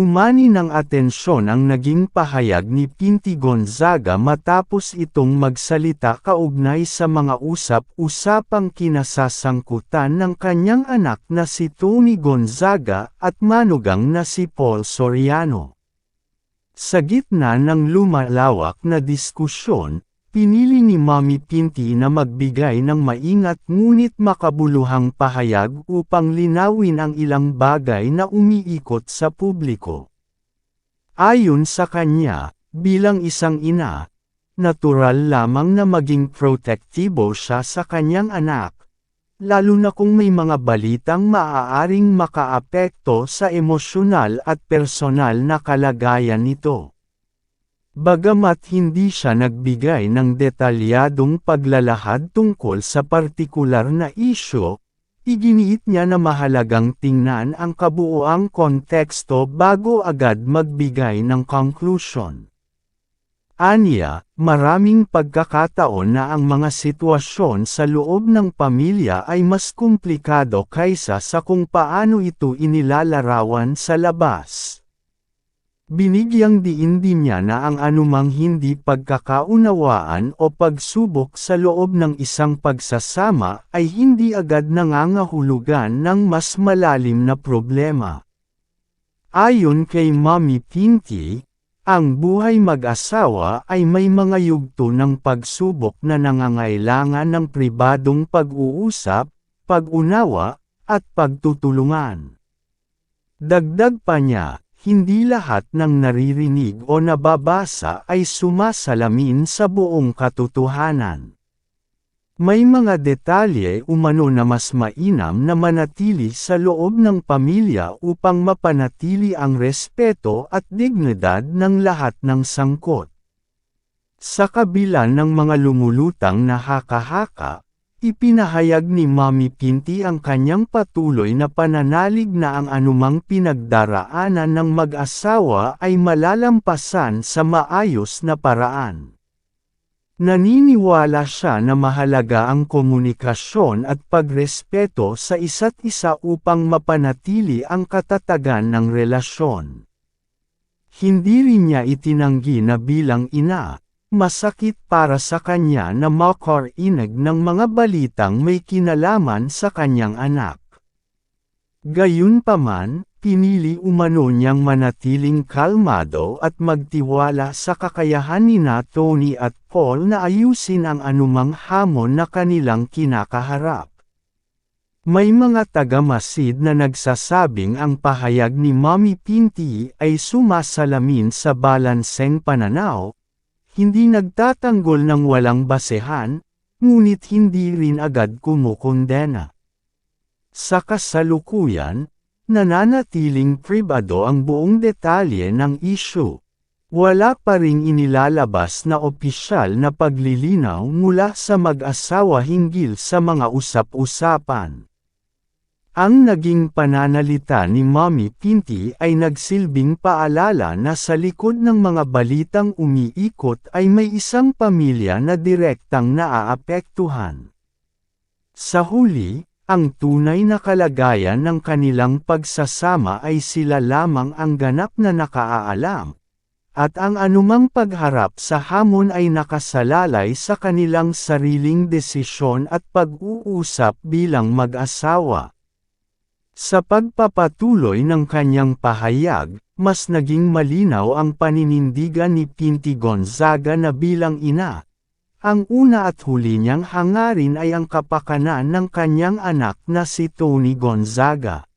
Umani ng atensyon ang naging pahayag ni Pinti Gonzaga matapos itong magsalita kaugnay sa mga usap-usapang kinasasangkutan ng kanyang anak na si Tony Gonzaga at manugang na si Paul Soriano. Sa gitna ng lumalawak na diskusyon, pinili ni Mommy Pinti na magbigay ng maingat ngunit makabuluhang pahayag upang linawin ang ilang bagay na umiikot sa publiko. Ayon sa kanya, bilang isang ina, natural lamang na maging protektibo siya sa kanyang anak, lalo na kung may mga balitang maaaring makaapekto sa emosyonal at personal na kalagayan nito. Bagamat hindi siya nagbigay ng detalyadong paglalahad tungkol sa partikular na isyu, iginiit niya na mahalagang tingnan ang kabuuang konteksto bago agad magbigay ng conclusion. Aniya, maraming pagkakataon na ang mga sitwasyon sa loob ng pamilya ay mas komplikado kaysa sa kung paano ito inilalarawan sa labas. Binigyang diin din niya na ang anumang hindi pagkakaunawaan o pagsubok sa loob ng isang pagsasama ay hindi agad nangangahulugan ng mas malalim na problema. Ayon kay Mommy Pinti, ang buhay mag-asawa ay may mga yugto ng pagsubok na nangangailangan ng pribadong pag-uusap, pag-unawa, at pagtutulungan. Dagdag pa niya, hindi lahat ng naririnig o nababasa ay sumasalamin sa buong katotohanan. May mga detalye umano na mas mainam na manatili sa loob ng pamilya upang mapanatili ang respeto at dignidad ng lahat ng sangkot. Sa kabila ng mga lumulutang na haka-haka, ipinahayag ni Mommy Pinti ang kanyang patuloy na pananalig na ang anumang pinagdaraanan ng mag-asawa ay malalampasan sa maayos na paraan. Naniniwala siya na mahalaga ang komunikasyon at pagrespeto sa isa't isa upang mapanatili ang katatagan ng relasyon. Hindi rin niya itinanggi na bilang ina, masakit para sa kanya na makarinig ng mga balitang may kinalaman sa kanyang anak. Gayunpaman, pinili umano niyang manatiling kalmado at magtiwala sa kakayahan nina Tony at Paul na ayusin ang anumang hamon na kanilang kinakaharap. May mga tagamasid na nagsasabing ang pahayag ni Mommy Pinti ay sumasalamin sa balanseng pananaw, hindi nagtatanggol ng walang basehan, ngunit hindi rin agad kumukondena. Sa kasalukuyan, nananatiling pribado ang buong detalye ng isyu. Wala pa ring inilalabas na opisyal na paglilinaw mula sa mag-asawa hinggil sa mga usap-usapan. Ang naging pananalita ni Mommy Pinti ay nagsilbing paalala na sa likod ng mga balitang umiikot ay may isang pamilya na direktang naaapektuhan. Sa huli, ang tunay na kalagayan ng kanilang pagsasama ay sila lamang ang ganap na nakaalam, at ang anumang pagharap sa hamon ay nakasalalay sa kanilang sariling desisyon at pag-uusap bilang mag-asawa. Sa pagpapatuloy ng kanyang pahayag, mas naging malinaw ang paninindigan ni Pinti Gonzaga na bilang ina, ang una at huli niyang hangarin ay ang kapakanan ng kanyang anak na si Tony Gonzaga.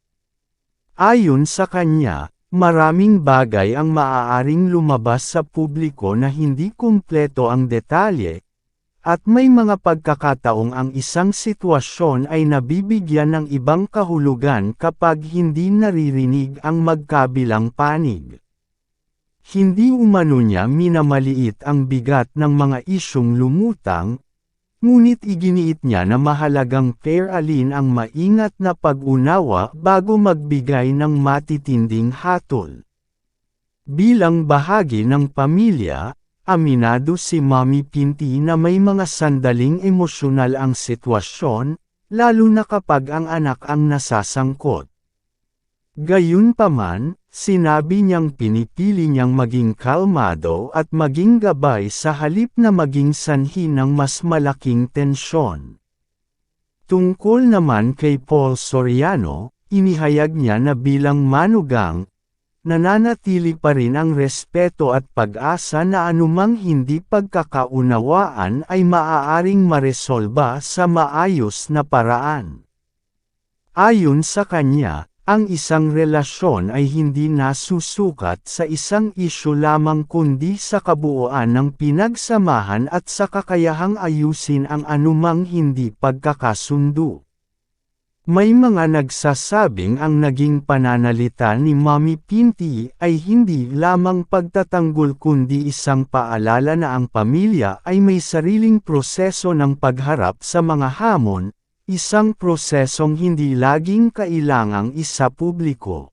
Ayon sa kanya, maraming bagay ang maaaring lumabas sa publiko na hindi kumpleto ang detalye, at may mga pagkakataong ang isang sitwasyon ay nabibigyan ng ibang kahulugan kapag hindi naririnig ang magkabilang panig. Hindi umano niya minamaliit ang bigat ng mga isyung lumutang, ngunit iginiit niya na mahalagang pairalin ang maingat na pag-unawa bago magbigay ng matitinding hatol. Bilang bahagi ng pamilya, aminado si Mommy Pinti na may mga sandaling emosyonal ang sitwasyon, lalo na kapag ang anak ang nasasangkot. Gayunpaman, Sinabi niyang pinipili niyang maging kalmado at maging gabay sa halip na maging sanhi ng mas malaking tensyon. Tungkol naman kay Paul Soriano, inihayag niya na bilang manugang, nananatili pa rin ang respeto at pag-asa na anumang hindi pagkakaunawaan ay maaaring maresolba sa maayos na paraan. Ayon sa kanya, ang isang relasyon ay hindi nasusukat sa isang isyu lamang kundi sa kabuuan ng pinagsamahan at sa kakayahang ayusin ang anumang hindi pagkakasundo. May mga nagsasabing ang naging pananalita ni Mommy Pinti ay hindi lamang pagtatanggol kundi isang paalala na ang pamilya ay may sariling proseso ng pagharap sa mga hamon, isang prosesong hindi laging kailangang isapubliko.